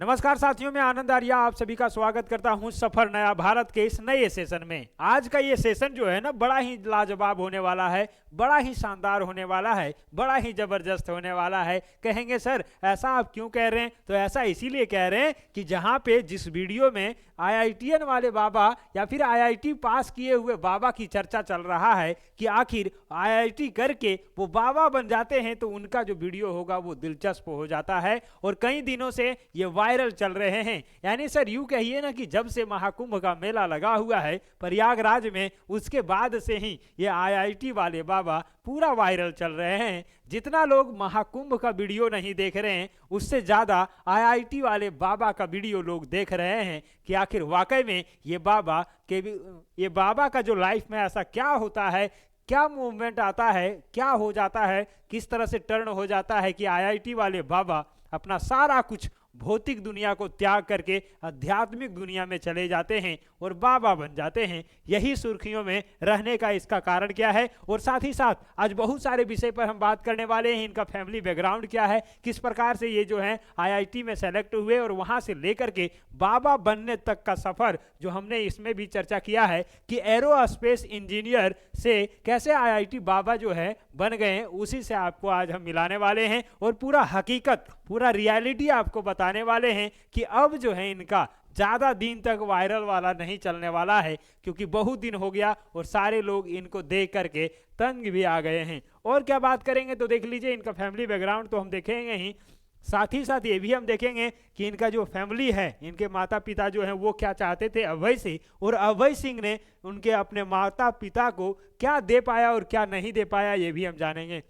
नमस्कार साथियों, मैं आनंद आर्या आप सभी का स्वागत करता हूं सफर नया भारत के इस नए सेशन में। आज का ये सेशन जो है ना बड़ा ही लाजवाब होने वाला है, बड़ा ही शानदार होने वाला है, बड़ा ही जबरदस्त होने वाला है। कहेंगे सर ऐसा आप क्यों कह रहे हैं? तो ऐसा इसीलिए कह रहे हैं कि जहां पे जिस वीडियो में आईआईटीएन वाले बाबा या फिर आईआईटी पास किए हुए बाबा की चर्चा चल रहा है कि आखिर आईआईटी करके वो बाबा बन जाते हैं, तो उनका जो वीडियो होगा वो दिलचस्प हो जाता है और कई दिनों से ये वायरल चल रहे हैं। यानी सर यूं कहिए ना कि जब से महाकुंभ का मेला लगा हुआ है प्रयागराज में, उसके बाद से ही ये आईआईटी वाले बाबा पूरा वायरल चल रहे हैं। जितना लोग महाकुंभ का वीडियो नहीं देख रहे हैं उससे ज्यादा आईआईटी वाले बाबा का वीडियो लोग देख रहे हैं कि आखिर वाकई में ये बाबा का जो लाइफ में ऐसा क्या होता है, क्या मूवमेंट आता है, क्या हो जाता है, किस तरह से टर्न हो जाता है कि आईआईटी वाले बाबा अपना सारा कुछ भौतिक दुनिया को त्याग करके आध्यात्मिक दुनिया में चले जाते हैं और बाबा बन जाते हैं। यही सुर्खियों में रहने का इसका कारण क्या है, और साथ ही साथ आज बहुत सारे विषय पर हम बात करने वाले हैं। इनका फैमिली बैकग्राउंड क्या है, किस प्रकार से ये जो है आईआईटी में सेलेक्ट हुए और वहां से लेकर के बाबा बनने तक का सफर जो हमने इसमें भी चर्चा किया है कि एरोस्पेस इंजीनियर से कैसे आईआईटी बाबा जो है बन गए हैं, उसी से आपको आज हम मिलाने वाले हैं और पूरा हकीकत, पूरा रियलिटी आपको बताने वाले हैं कि अब जो है इनका ज्यादा दिन तक वायरल वाला नहीं चलने वाला है, क्योंकि बहुत दिन हो गया और सारे लोग इनको देख करके तंग भी आ गए हैं। और क्या बात करेंगे तो देख लीजिए, इनका फैमिली बैकग्राउंड तो हम देखेंगे ही, साथ ही साथ ये भी हम देखेंगे कि इनका जो फैमिली है, इनके माता पिता जो है वो क्या चाहते थे अभय से, और अभय सिंह ने उनके अपने माता पिता को क्या दे पाया और क्या नहीं दे पाया, ये भी हम जानेंगे।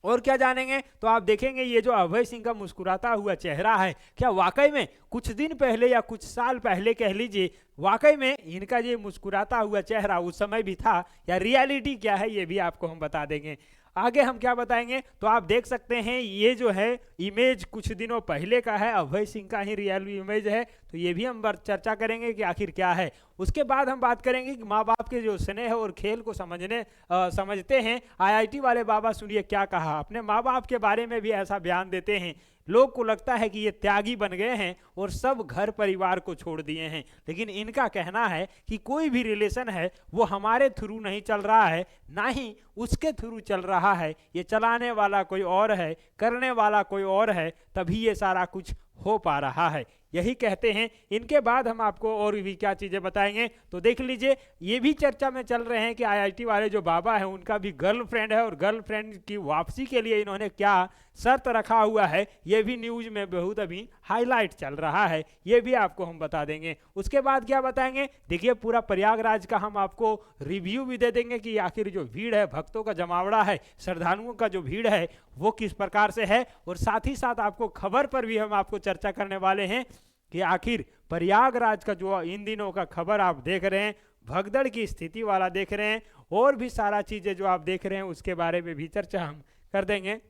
और क्या जानेंगे तो आप देखेंगे ये जो अभय सिंह का मुस्कुराता हुआ चेहरा है, क्या वाकई में कुछ दिन पहले या कुछ साल पहले कह लीजिए, वाकई में इनका ये मुस्कुराता हुआ चेहरा उस समय भी था, या रियलिटी क्या है ये भी आपको हम बता देंगे। आगे हम क्या बताएंगे तो आप देख सकते हैं ये जो है इमेज कुछ दिनों पहले का है, अभय सिंह का ही रियल इमेज है, तो ये भी हम चर्चा करेंगे कि आखिर क्या है। उसके बाद हम बात करेंगे कि माँ बाप के जो स्नेह और खेल को समझते हैं आईआईटी वाले बाबा। सुनिए क्या कहा, अपने माँ बाप के बारे में भी ऐसा बयान देते हैं। लोग को लगता है कि ये त्यागी बन गए हैं और सब घर परिवार को छोड़ दिए हैं, लेकिन इनका कहना है कि कोई भी रिलेशन है वो हमारे थ्रू नहीं चल रहा है, ना ही उसके थ्रू चल रहा है। ये चलाने वाला कोई और है, करने वाला कोई और है, तभी ये सारा कुछ हो पा रहा है, यही कहते हैं। इनके बाद हम आपको और भी क्या चीजें बताएंगे तो देख लीजिए, ये भी चर्चा में चल रहे हैं कि आईआईटी वाले जो बाबा है उनका भी गर्लफ्रेंड है, और गर्लफ्रेंड की वापसी के लिए इन्होंने क्या शर्त रखा हुआ है, ये भी न्यूज में बहुत अभी हाईलाइट चल रहा है, ये भी आपको हम बता देंगे। उसके बाद क्या बताएंगे, देखिए पूरा प्रयागराज का हम आपको रिव्यू भी दे देंगे कि आखिर जो भीड़ है, भक्तों का जमावड़ा है, श्रद्धालुओं का जो भीड़ है वो किस प्रकार से है, और साथ ही साथ आपको खबर पर भी हम आपको चर्चा करने वाले हैं कि आखिर प्रयागराज का जो इन दिनों का खबर आप देख रहे हैं, भगदड़ की स्थिति वाला देख रहे हैं, और भी सारा चीजें जो आप देख रहे हैं उसके बारे में भी चर्चा हम कर देंगे।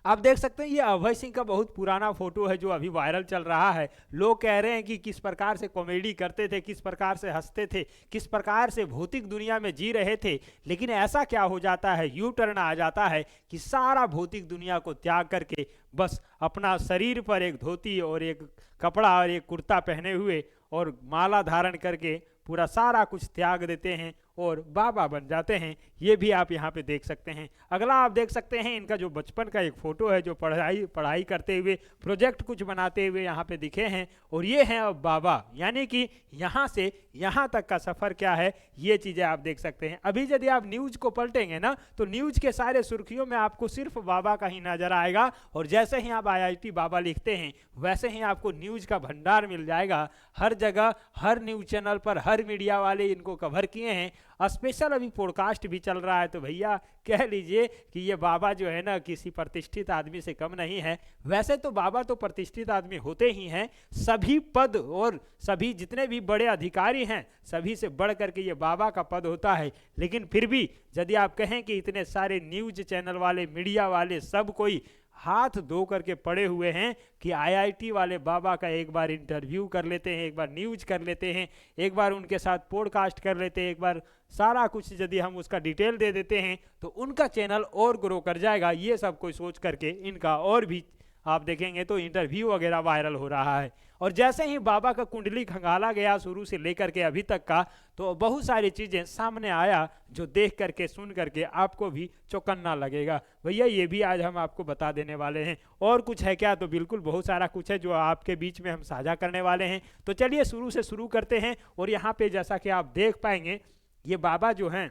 आप देख सकते हैं ये अभय सिंह का बहुत पुराना फोटो है जो अभी वायरल चल रहा है। लोग कह रहे हैं कि किस प्रकार से कॉमेडी करते थे, किस प्रकार से हंसते थे, किस प्रकार से भौतिक दुनिया में जी रहे थे, लेकिन ऐसा क्या हो जाता है, यू टर्न आ जाता है कि सारा भौतिक दुनिया को त्याग करके बस अपना शरीर पर एक धोती और एक कपड़ा और एक कुर्ता पहने हुए और माला धारण करके पूरा सारा कुछ त्याग देते हैं और बाबा बन जाते हैं। ये भी आप यहाँ पे देख सकते हैं। अगला आप देख सकते हैं इनका जो बचपन का एक फोटो है, जो पढ़ाई करते हुए, प्रोजेक्ट कुछ बनाते हुए यहाँ पे दिखे हैं, और ये हैं अब बाबा। यानी कि यहाँ से यहाँ तक का सफर क्या है, ये चीजें आप देख सकते हैं। अभी यदि आप न्यूज को पलटेंगे ना तो न्यूज के सारे सुर्खियों में आपको सिर्फ बाबा का ही नजर आएगा, और जैसे ही आप आईआईटी बाबा लिखते हैं वैसे ही आपको न्यूज का भंडार मिल जाएगा। हर जगह, हर न्यूज चैनल पर, हर मीडिया वाले इनको कवर किए हैं। स्पेशल अभी पॉडकास्ट भी चल रहा है, तो भैया कह लीजिए कि ये बाबा जो है ना किसी प्रतिष्ठित आदमी से कम नहीं है। वैसे तो बाबा तो प्रतिष्ठित आदमी होते ही हैं, सभी पद और सभी जितने भी बड़े अधिकारी हैं सभी से बढ़ करके ये बाबा का पद होता है। लेकिन फिर भी यदि आप कहें कि इतने सारे न्यूज चैनल वाले, मीडिया वाले, सब कोई हाथ धो करके पड़े हुए हैं कि आईआईटी वाले बाबा का एक बार इंटरव्यू कर लेते हैं, एक बार न्यूज कर लेते हैं, एक बार उनके साथ पॉडकास्ट कर लेते हैं, एक बार सारा कुछ यदि हम उसका डिटेल दे देते हैं तो उनका चैनल और ग्रो कर जाएगा। ये सब कोई सोच करके इनका और भी आप देखेंगे तो इंटरव्यू वगैरह वायरल हो रहा है। और जैसे ही बाबा का कुंडली खंगाला गया शुरू से लेकर के अभी तक का, तो बहुत सारी चीज़ें सामने आया जो देख करके सुन करके आपको भी चौकन्ना लगेगा। भैया ये भी आज हम आपको बता देने वाले हैं। और कुछ है क्या? तो बिल्कुल बहुत सारा कुछ है जो आपके बीच में हम साझा करने वाले हैं। तो चलिए शुरू से शुरू करते हैं। और यहाँ पे जैसा कि आप देख पाएंगे, ये बाबा जो हैं,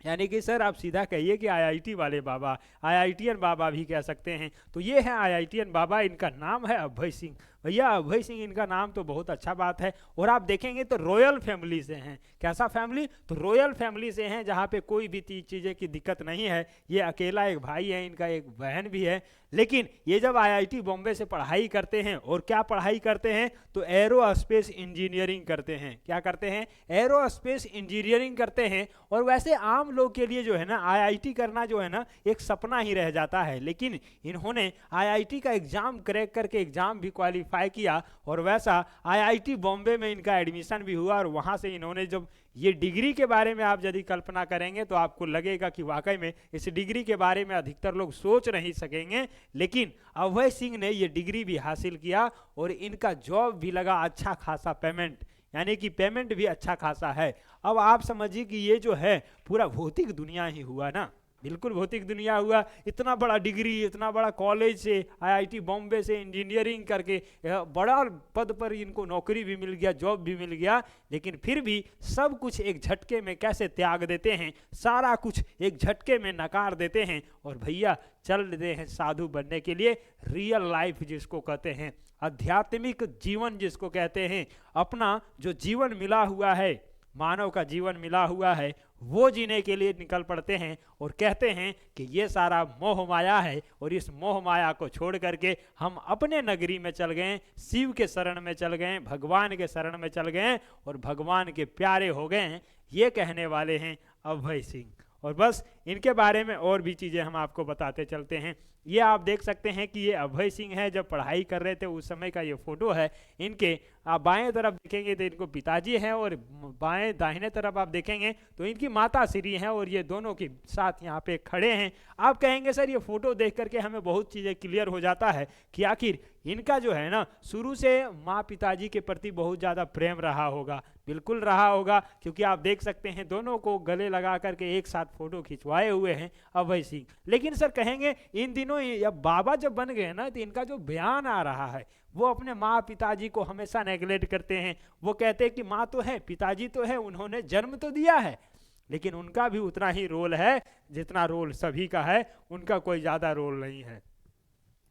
यानी कि सर आप सीधा कहिए कि आईआईटी वाले बाबा, आईआईटीएन बाबा भी कह सकते हैं। तो ये है आईआईटीएन बाबा, इनका नाम है अभय सिंह। भैया अभय सिंह इनका नाम तो बहुत अच्छा बात है। और आप देखेंगे तो रॉयल फैमिली से हैं। कैसा फैमिली? तो रॉयल फैमिली से हैं, जहाँ पे कोई भी चीज़ें की दिक्कत नहीं है। ये अकेला एक भाई है, इनका एक बहन भी है। लेकिन ये जब आईआईटी बॉम्बे से पढ़ाई करते हैं, और क्या पढ़ाई करते हैं? तो एरोस्पेस इंजीनियरिंग करते हैं। क्या करते हैं? एरोस्पेस इंजीनियरिंग करते हैं। और वैसे आम लोग के लिए जो है ना, आईआईटी करना जो है ना एक सपना ही रह जाता है। लेकिन इन्होंने आईआईटी का एग्जाम क्रैक करके एग्जाम भी क्वालिफाई किया, और वैसा आईआईटी बॉम्बे में इनका एडमिशन भी हुआ। और वहाँ से इन्होंने जब ये डिग्री के बारे में आप यदि कल्पना करेंगे तो आपको लगेगा कि वाकई में इस डिग्री के बारे में अधिकतर लोग सोच नहीं सकेंगे। लेकिन अभय सिंह ने ये डिग्री भी हासिल किया, और इनका जॉब भी लगा अच्छा खासा पेमेंट, यानी कि पेमेंट भी अच्छा खासा है। अब आप समझिए कि ये जो है पूरा भौतिक दुनिया ही हुआ ना, बिल्कुल भौतिक दुनिया हुआ। इतना बड़ा डिग्री, इतना बड़ा कॉलेज से, आईआईटी बॉम्बे से इंजीनियरिंग करके बड़ा पद पर इनको नौकरी भी मिल गया, जॉब भी मिल गया। लेकिन फिर भी सब कुछ एक झटके में कैसे त्याग देते हैं, सारा कुछ एक झटके में नकार देते हैं, और भैया चल देते हैं साधु बनने के लिए। रियल लाइफ जिसको कहते हैं, आध्यात्मिक जीवन जिसको कहते हैं, अपना जो जीवन मिला हुआ है, मानव का जीवन मिला हुआ है, वो जीने के लिए निकल पड़ते हैं। और कहते हैं कि ये सारा मोह माया है, और इस मोह माया को छोड़ करके हम अपने नगरी में चल गए, शिव के शरण में चल गए, भगवान के शरण में चल गए, और भगवान के प्यारे हो गए हैं। ये कहने वाले हैं अभय सिंह। और बस इनके बारे में और भी चीज़ें हम आपको बताते चलते हैं। ये आप देख सकते हैं कि ये अभय सिंह है, जब पढ़ाई कर रहे थे उस समय का ये फोटो है इनके। आप बाएं तरफ देखेंगे तो इनको पिताजी हैं, और बाएं दाहिने तरफ आप देखेंगे तो इनकी माता श्री हैं, और ये दोनों के साथ यहाँ पे खड़े हैं। आप कहेंगे सर ये फोटो देख करके हमें बहुत चीज़ें क्लियर हो जाता है कि आखिर इनका जो है ना शुरू से माँ पिताजी के प्रति बहुत ज़्यादा प्रेम रहा होगा। बिल्कुल रहा होगा, क्योंकि आप देख सकते हैं दोनों को गले लगा करके एक साथ फोटो खिंचवाए हुए हैं अभय सिंह। लेकिन सर कहेंगे इन दिनों बाबा जब बन गए ना, तो इनका जो बयान आ रहा है वो अपने माँ पिताजी को हमेशा नेगलेक्ट करते हैं। वो कहते हैं कि माँ तो है, पिताजी तो है, उन्होंने जन्म तो दिया है, लेकिन उनका भी उतना ही रोल है जितना रोल सभी का है, उनका कोई ज़्यादा रोल नहीं है।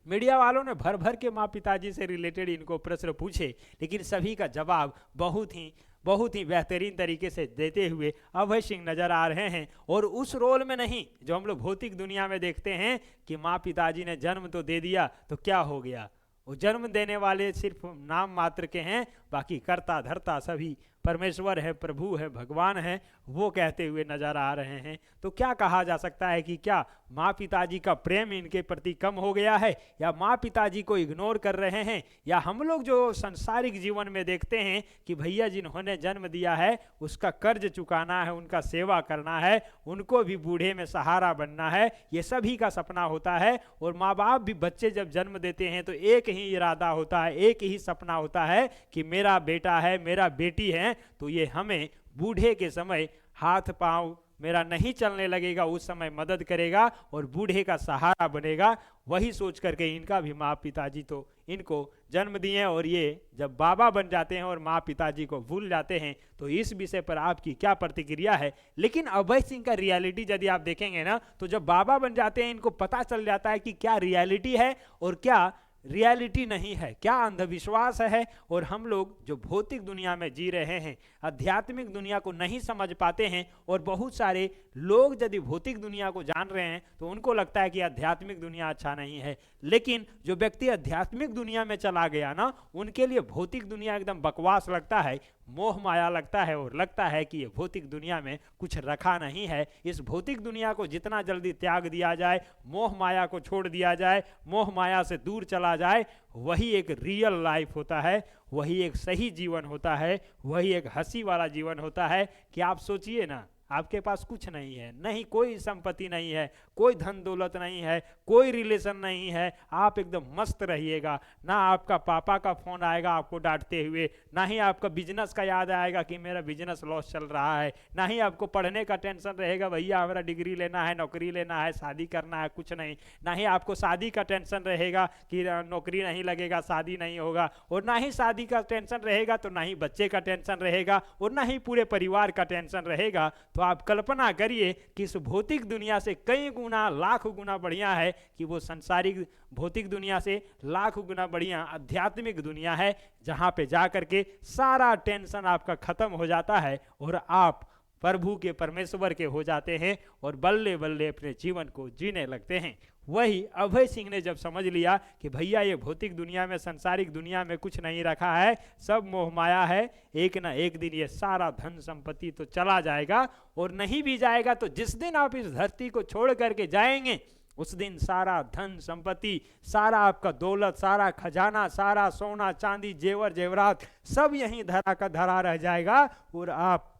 मीडिया वालों ने भर भर के माँ पिताजी से रिलेटेड इनको प्रश्न पूछे, लेकिन सभी का जवाब बहुत ही बेहतरीन तरीके से देते हुए अभय सिंह नजर आ रहे हैं। और उस रोल में नहीं जो हम लोग भौतिक दुनिया में देखते हैं कि माँ पिताजी ने जन्म तो दे दिया तो क्या हो गया, वो जन्म देने वाले सिर्फ नाम मात्र के हैं, बाकी कर्ता धर्ता सभी परमेश्वर है, प्रभु है, भगवान है, वो कहते हुए नजर आ रहे हैं। तो क्या कहा जा सकता है कि क्या माँ पिताजी का प्रेम इनके प्रति कम हो गया है, या माँ पिताजी को इग्नोर कर रहे हैं, या हम लोग जो संसारिक जीवन में देखते हैं कि भैया जिन्होंने जन्म दिया है उसका कर्ज चुकाना है, उनका सेवा करना है, उनको भी बूढ़े में सहारा बनना है, ये सभी का सपना होता है। और माँ बाप भी बच्चे जब जन्म देते हैं तो एक ही इरादा होता है, एक ही सपना होता है कि मेरा बेटा है, मेरा बेटी है, तो ये हमें बूढ़े के समय हाथ पांव मेरा नहीं चलने लगेगा उस समय मदद करेगा और बूढ़े का सहारा बनेगा। वही सोच करके इनका भी माँ पिताजी तो इनको जन्म दिए, और ये जब बाबा बन जाते हैं और माँ पिताजी को भूल जाते हैं। तो इस विषय पर आपकी क्या प्रतिक्रिया है? लेकिन अभय सिंह का रियलिटी यदि आप देखेंगे ना, तो जब बाबा बन जाते हैं इनको पता चल जाता है कि क्या रियलिटी है और क्या रियलिटी नहीं है, क्या अंधविश्वास है। और हम लोग जो भौतिक दुनिया में जी रहे हैं, आध्यात्मिक दुनिया को नहीं समझ पाते हैं। और बहुत सारे लोग यदि भौतिक दुनिया को जान रहे हैं तो उनको लगता है कि आध्यात्मिक दुनिया अच्छा नहीं है। लेकिन जो व्यक्ति आध्यात्मिक दुनिया में चला गया ना, उनके लिए भौतिक दुनिया एकदम बकवास लगता है, मोह माया लगता है, और लगता है कि ये भौतिक दुनिया में कुछ रखा नहीं है। इस भौतिक दुनिया को जितना जल्दी त्याग दिया जाए, मोह माया को छोड़ दिया जाए, मोह माया से दूर चला जाए, वही एक रियल लाइफ होता है, वही एक सही जीवन होता है, वही एक हंसी वाला जीवन होता है। कि आप सोचिए ना, आपके पास कुछ नहीं है, नहीं कोई संपत्ति नहीं है, कोई धन दौलत नहीं है, कोई रिलेशन नहीं है, आप एकदम मस्त रहिएगा। ना आपका पापा का फोन आएगा आपको डांटते हुए, ना ही आपका बिजनेस का याद आएगा कि मेरा बिजनेस लॉस चल रहा है, ना ही आपको पढ़ने का टेंशन रहेगा भैया हमारा डिग्री लेना है, नौकरी लेना है, शादी करना है, कुछ नहीं। ना ही आपको शादी का टेंशन रहेगा कि नौकरी नहीं लगेगा, शादी नहीं होगा, और ना ही शादी का टेंशन रहेगा तो ना ही बच्चे का टेंशन रहेगा, और ना ही पूरे परिवार का टेंशन रहेगा। तो आप कल्पना करिए कि इस भौतिक दुनिया से कई गुना लाख गुना बढ़िया है कि वो संसारिक भौतिक दुनिया से लाख गुना बढ़िया आध्यात्मिक दुनिया है, जहां पे जाकर के सारा टेंशन आपका खत्म हो जाता है और आप प्रभु के परमेश्वर के हो जाते हैं और बल्ले बल्ले अपने जीवन को जीने लगते हैं। वही अभय सिंह ने जब समझ लिया कि भैया ये भौतिक दुनिया में संसारिक दुनिया में कुछ नहीं रखा है, सब मोह माया है, एक ना एक दिन ये सारा धन संपत्ति तो चला जाएगा, और नहीं भी जाएगा तो जिस दिन आप इस धरती को छोड़ करके जाएंगे उस दिन सारा धन संपत्ति, सारा आपका दौलत, सारा खजाना, सारा सोना चांदी जेवर जेवरात सब यहीं धरा का धरा रह जाएगा, और आप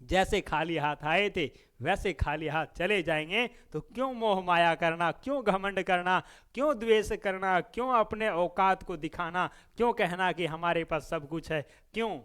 जैसे खाली हाथ आए थे वैसे खाली हाथ चले जाएंगे। तो क्यों मोह माया करना, क्यों घमंड करना, क्यों द्वेष करना, क्यों अपने औकात को दिखाना, क्यों कहना कि हमारे पास सब कुछ है, क्यों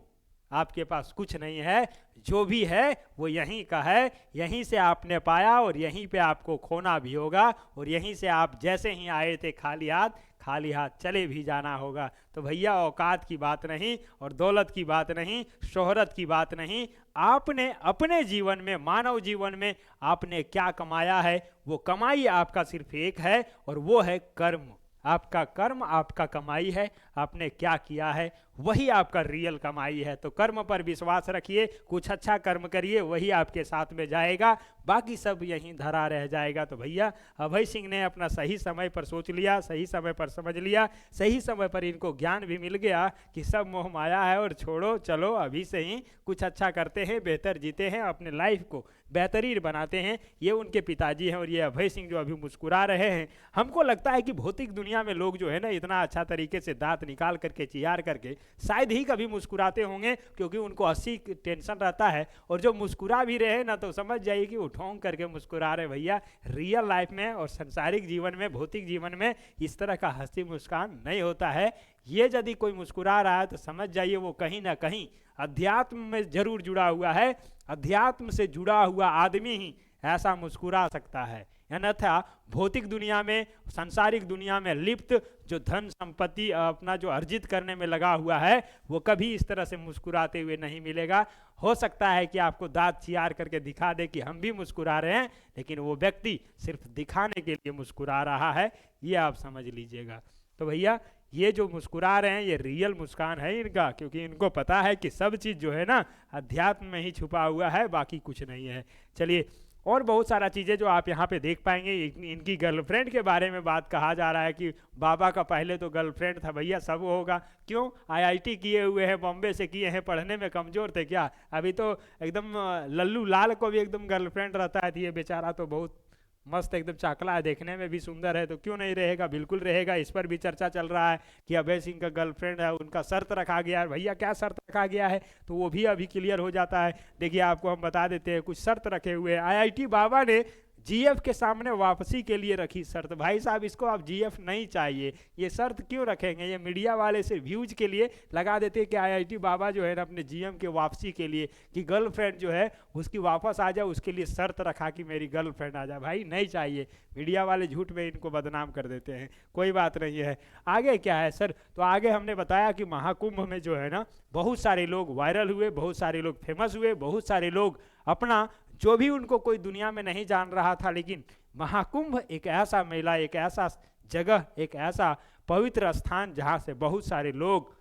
आपके पास कुछ नहीं है। जो भी है वो यहीं का है, यहीं से आपने पाया और यहीं पे आपको खोना भी होगा, और यहीं से आप जैसे ही आए थे खाली हाथ चले भी जाना होगा। तो भैया औकात की बात नहीं और दौलत की बात नहीं, शोहरत की बात नहीं, आपने अपने जीवन में, मानव जीवन में आपने क्या कमाया है, वो कमाई आपका सिर्फ एक है और वो है कर्म। आपका कर्म आपका कमाई है, आपने क्या किया है वही आपका रियल कमाई है। तो कर्म पर विश्वास रखिए, कुछ अच्छा कर्म करिए, वही आपके साथ में जाएगा, बाकी सब यहीं धरा रह जाएगा। तो भैया अभय सिंह ने अपना सही समय पर सोच लिया, सही समय पर समझ लिया, सही समय पर इनको ज्ञान भी मिल गया कि सब मोह माया है और छोड़ो, चलो अभी से ही कुछ अच्छा करते हैं, बेहतर जीते हैं, अपने लाइफ को बेहतरीन बनाते हैं। ये उनके पिताजी हैं और ये अभय सिंह जो अभी मुस्कुरा रहे हैं। हमको लगता है कि भौतिक दुनिया में लोग जो है ना इतना अच्छा तरीके से दांत निकाल करके चियार करके शायद ही कभी मुस्कुराते होंगे, क्योंकि उनको हंसी टेंशन रहता है, और जो मुस्कुरा भी रहे ना तो समझ जाइए कि वो ठोंक करके मुस्कुरा रहे। भैया रियल लाइफ में और संसारिक जीवन में, भौतिक जीवन में इस तरह का हंसी मुस्कान नहीं होता है। ये यदि कोई मुस्कुरा रहा है तो समझ जाइए वो कहीं ना कहीं अध्यात्म में जरूर जुड़ा हुआ है। अध्यात्म से जुड़ा हुआ आदमी ही ऐसा मुस्कुरा सकता है, अन्यथा भौतिक दुनिया में, सांसारिक दुनिया में लिप्त जो धन संपत्ति अपना जो अर्जित करने में लगा हुआ है वो कभी इस तरह से मुस्कुराते हुए नहीं मिलेगा। हो सकता है कि आपको दांत चियार करके दिखा दे कि हम भी मुस्कुरा रहे हैं, लेकिन वो व्यक्ति सिर्फ दिखाने के लिए मुस्कुरा रहा है, ये आप समझ लीजिएगा। तो भैया ये जो मुस्कुरा रहे हैं ये रियल मुस्कान है इनका, क्योंकि इनको पता है कि सब चीज़ जो है ना अध्यात्म में ही छुपा हुआ है, बाकी कुछ नहीं है। चलिए, और बहुत सारा चीज़ें जो आप यहाँ पे देख पाएंगे। इनकी गर्लफ्रेंड के बारे में बात कहा जा रहा है कि बाबा का पहले तो गर्लफ्रेंड था। भैया सब होगा, क्यों आईआईटी किए हुए हैं, बॉम्बे से किए हैं, पढ़ने में कमज़ोर थे क्या? अभी तो एकदम लल्लू लाल को भी एकदम गर्लफ्रेंड रहता है, ये बेचारा तो बहुत मस्त एकदम चाकला है, देखने में भी सुंदर है, तो क्यों नहीं रहेगा, बिल्कुल रहेगा। इस पर भी चर्चा चल रहा है कि अभय सिंह का गर्लफ्रेंड है, उनका शर्त रखा गया है। भैया क्या शर्त रखा गया है तो वो भी अभी क्लियर हो जाता है। देखिए आपको हम बता देते हैं, कुछ शर्त रखे हुए हैं। आईआईटी बाबा ने जीएफ के सामने वापसी के लिए रखी शर्त। भाई साहब इसको आप जीएफ नहीं चाहिए, ये शर्त क्यों रखेंगे? ये मीडिया वाले से व्यूज के लिए लगा देते हैं कि आईआईटी बाबा जो है ना अपने जीएम के वापसी के लिए, कि गर्लफ्रेंड जो है उसकी वापस आ जाए, उसके लिए शर्त रखा कि मेरी गर्लफ्रेंड आ जाए। भाई नहीं चाहिए, मीडिया वाले झूठ में इनको बदनाम कर देते हैं। कोई बात नहीं है। आगे क्या है सर? तो आगे हमने बताया कि महाकुंभ में जो है ना बहुत सारे लोग वायरल हुए, बहुत सारे लोग फेमस हुए, बहुत सारे लोग अपना जो भी उनको कोई दुनिया में नहीं जान रहा था, लेकिन महाकुंभ एक ऐसा मेला, एक ऐसा जगह, एक ऐसा पवित्र स्थान जहाँ से बहुत सारे लोग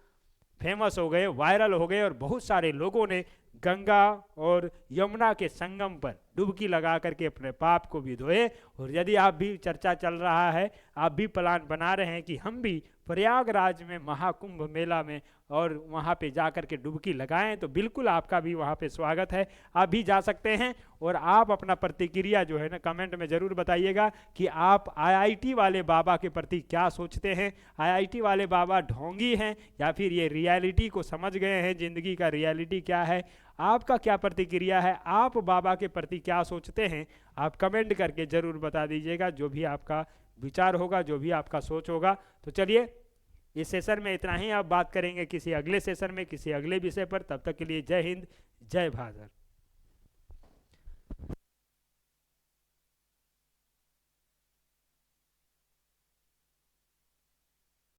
फेमस हो गए, वायरल हो गए, और बहुत सारे लोगों ने गंगा और यमुना के संगम पर डुबकी लगा करके अपने पाप को भी धोए। और यदि आप भी चर्चा चल रहा है, आप भी प्लान बना रहे हैं कि हम भी प्रयागराज में महाकुंभ मेला में और वहाँ पे जा कर के डुबकी लगाएं, तो बिल्कुल आपका भी वहाँ पे स्वागत है, आप भी जा सकते हैं। और आप अपना प्रतिक्रिया जो है ना कमेंट में ज़रूर बताइएगा कि आप आईआईटी वाले बाबा के प्रति क्या सोचते हैं। आईआईटी वाले बाबा ढोंगी हैं या फिर ये रियलिटी को समझ गए हैं, ज़िंदगी का रियलिटी क्या है। आपका क्या प्रतिक्रिया है, आप बाबा के प्रति क्या सोचते हैं, आप कमेंट करके ज़रूर बता दीजिएगा। जो भी आपका विचार होगा, जो भी आपका सोच होगा। तो चलिए इस सेशन में इतना ही, आप बात करेंगे किसी अगले सेशन में किसी अगले विषय पर। तब तक के लिए जय हिंद, जय भारत।